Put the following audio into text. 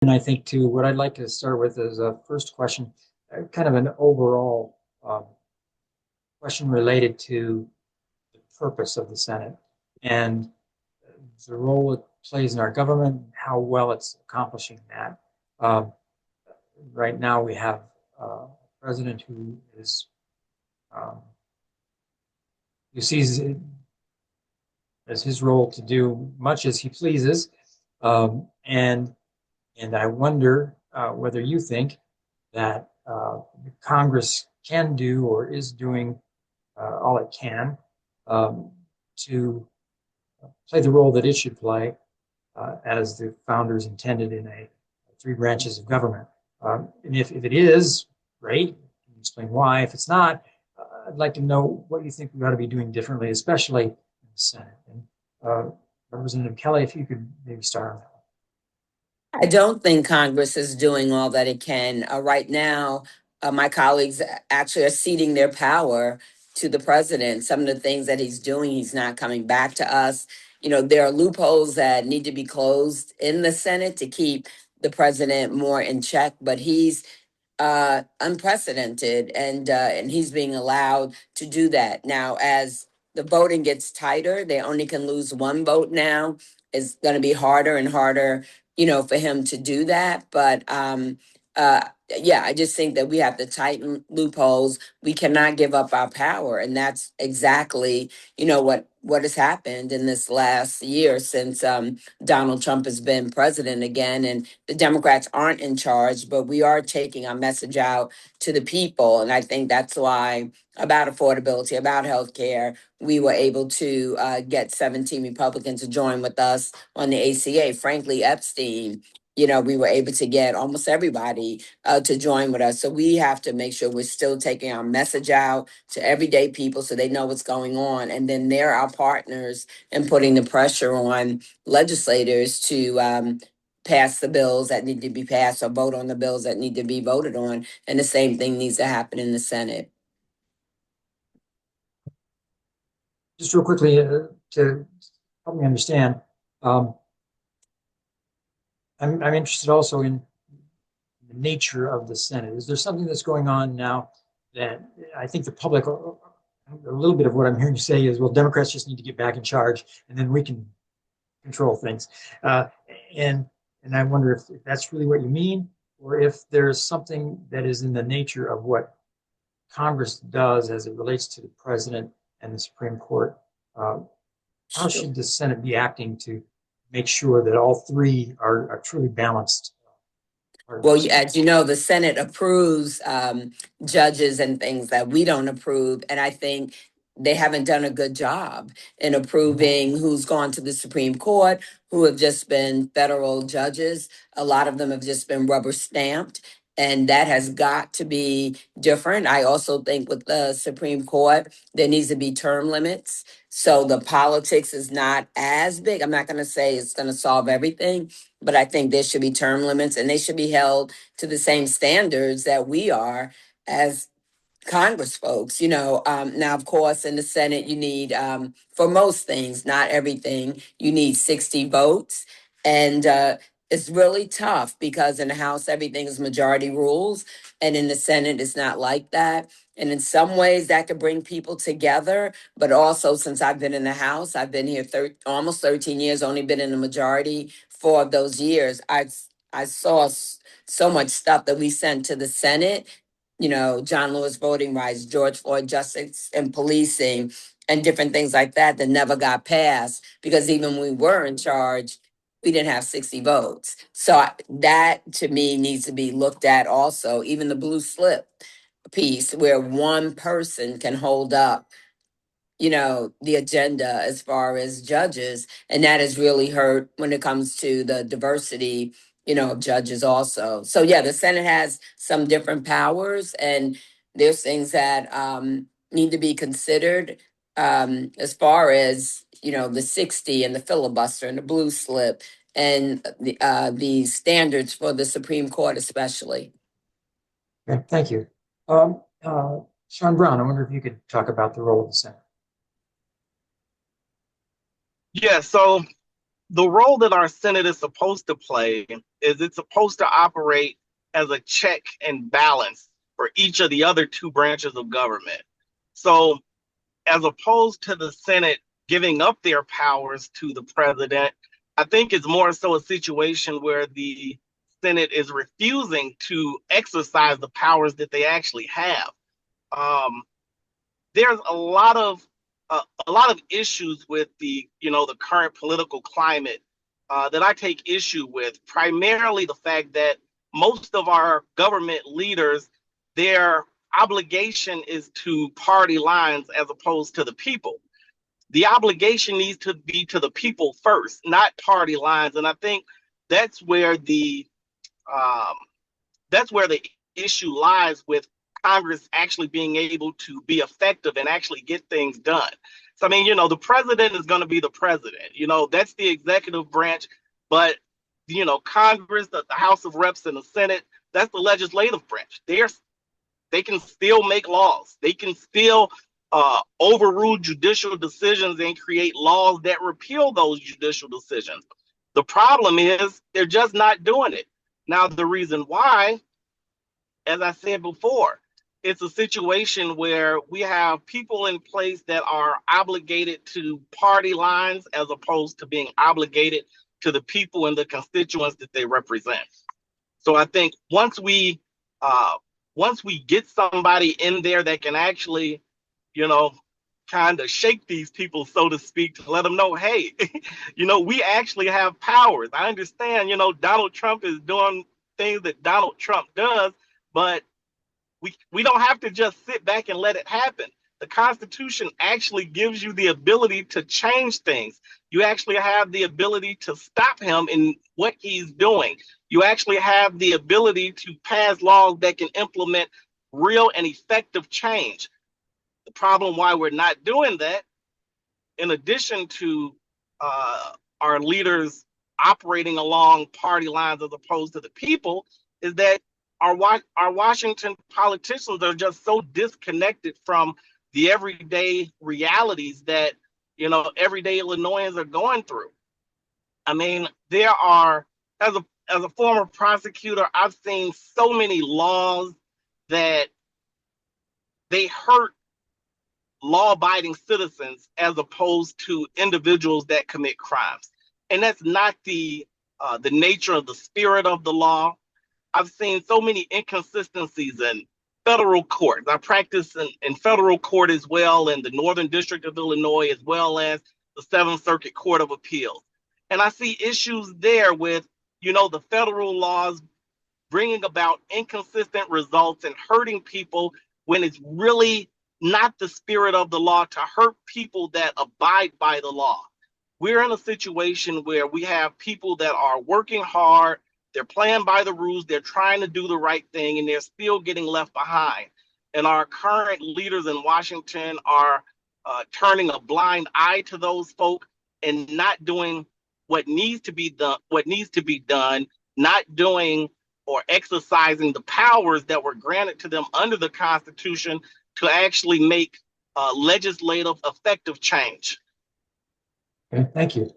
And I think too, what I'd like to start with is a first question, kind of an overall question related to the purpose of the Senate and the role it plays in our government, how well it's accomplishing that. Um, right now, we have a president um, who sees it as his role to do much as he pleases, um, and and I wonder whether you think that Congress can do or is doing all it can um, to play the role that it should play as the founders intended in a three branches of government. And if it is, great. Can you explain why? If it's not, I'd like to know what you think we ought to be doing differently, especially in the Senate. And Representative Kelly, if you could maybe start on that. I don't think Congress is doing all that it can. Right now, my colleagues actually are ceding their power to the president. Some of the things that he's doing, he's not coming back to us. There are loopholes that need to be closed in the Senate to keep the president more in check, but he's unprecedented, and he's being allowed to do that now. As the voting gets tighter, they only can lose one vote now. It's going to be harder and harder, for him to do that. But uh, yeah, I just think that we have to tighten loopholes. We cannot give up our power, and that's exactly what has happened in this last year since Donald Trump has been president again, and the Democrats aren't in charge, but we are taking our message out to the people. And I think that's why, about affordability, about health care, we were able to get 17 Republicans to join with us on the ACA. Frankly, Epstein, we were able to get almost everybody to join with us. So we have to make sure we're still taking our message out to everyday people so they know what's going on. And then they're our partners in putting the pressure on legislators to pass the bills that need to be passed or vote on the bills that need to be voted on. And the same thing needs to happen in the Senate. Just real quickly to help me understand, um, I'm interested also in the nature of the Senate. Is there something that's going on now that I think the public, a little bit of what I'm hearing you say is, well, Democrats just need to get back in charge, and then we can control things. Uh, and and I wonder if that's really what you mean, or if there's something that is in the nature of what Congress does as it relates to the president and the Supreme Court. Uh, how Sure. should the Senate be acting to make sure that all three are truly balanced Well, parties? as you know, the Senate approves judges and things that we don't approve. And I think they haven't done a good job in approving who's gone to the Supreme Court, who have just been federal judges. A lot of them have just been rubber stamped. And that has got to be different. I also think with the Supreme Court, there needs to be term limits. So the politics is not as big. I'm not going to say it's going to solve everything, but I think there should be term limits and they should be held to the same standards that we are as Congress folks. Now, of course, in the Senate, you need, for most things, not everything, you need 60 votes. And it's really tough because in the House, everything is majority rules. And in the Senate, it's not like that. And in some ways, that could bring people together. But also, since I've been in the House, I've been here almost 13 years, only been in the majority 4 of those years. I saw so much stuff that we sent to the Senate, John Lewis voting rights, George Floyd justice and policing, and different things like that that never got passed because even when we were in charge, we didn't have 60 votes. So that to me needs to be looked at also, even the blue slip piece where one person can hold up the agenda as far as judges. And that has really hurt when it comes to the diversity, of judges also. So yeah, the Senate has some different powers and there's things that need to be considered as far as, the 60 and the filibuster and the blue slip and the standards for the Supreme Court, especially. Okay, thank you. Um, Sean Brown, I wonder if you could talk about the role of the Senate. Yeah, so the role that our Senate is supposed to play is it's supposed to operate as a check and balance for each of the other two branches of government. So, as opposed to the Senate giving up their powers to the president, I think it's more so a situation where the Senate is refusing to exercise the powers that they actually have. Um, there's a lot of issues with the current political climate that I take issue with. Primarily the fact that most of our government leaders, their obligation is to party lines as opposed to the people. The obligation needs to be to the people first, not party lines. And I think that's where the um, that's where the issue lies with Congress actually being able to be effective and actually get things done. So, I mean, the president is going to be the president. That's the executive branch. But, Congress, the House of Reps and the Senate, that's the legislative branch. They can still make laws. They can still overrule judicial decisions and create laws that repeal those judicial decisions. The problem is they're just not doing it. Now, the reason why, as I said before, it's a situation where we have people in place that are obligated to party lines as opposed to being obligated to the people and the constituents that they represent. So I think once we get somebody in there that can actually, you know, kind of shake these people, so to speak, to let them know, hey, we actually have powers. I understand, Donald Trump is doing things that Donald Trump does, but we don't have to just sit back and let it happen. The Constitution actually gives you the ability to change things. You actually have the ability to stop him in what he's doing. You actually have the ability to pass laws that can implement real and effective change. The problem why we're not doing that, in addition to our leaders operating along party lines as opposed to the people, is that our Washington politicians are just so disconnected from the everyday realities that everyday Illinoisans are going through. I mean, there are as a former prosecutor, I've seen so many laws that they hurt law-abiding citizens as opposed to individuals that commit crimes, and that's not the nature of the spirit of the law. I've seen so many inconsistencies in federal court. I practice in federal court as well, in the Northern District of Illinois, as well as the Seventh Circuit Court of Appeals. And I see issues there with, the federal laws bringing about inconsistent results and hurting people when it's really not the spirit of the law to hurt people that abide by the law. We're in a situation where we have people that are working hard, they're playing by the rules, they're trying to do the right thing, and they're still getting left behind. And our current leaders in Washington are turning a blind eye to those folk and not doing what needs to be done, not doing or exercising the powers that were granted to them under the Constitution to actually make legislative effective change. Okay, thank you.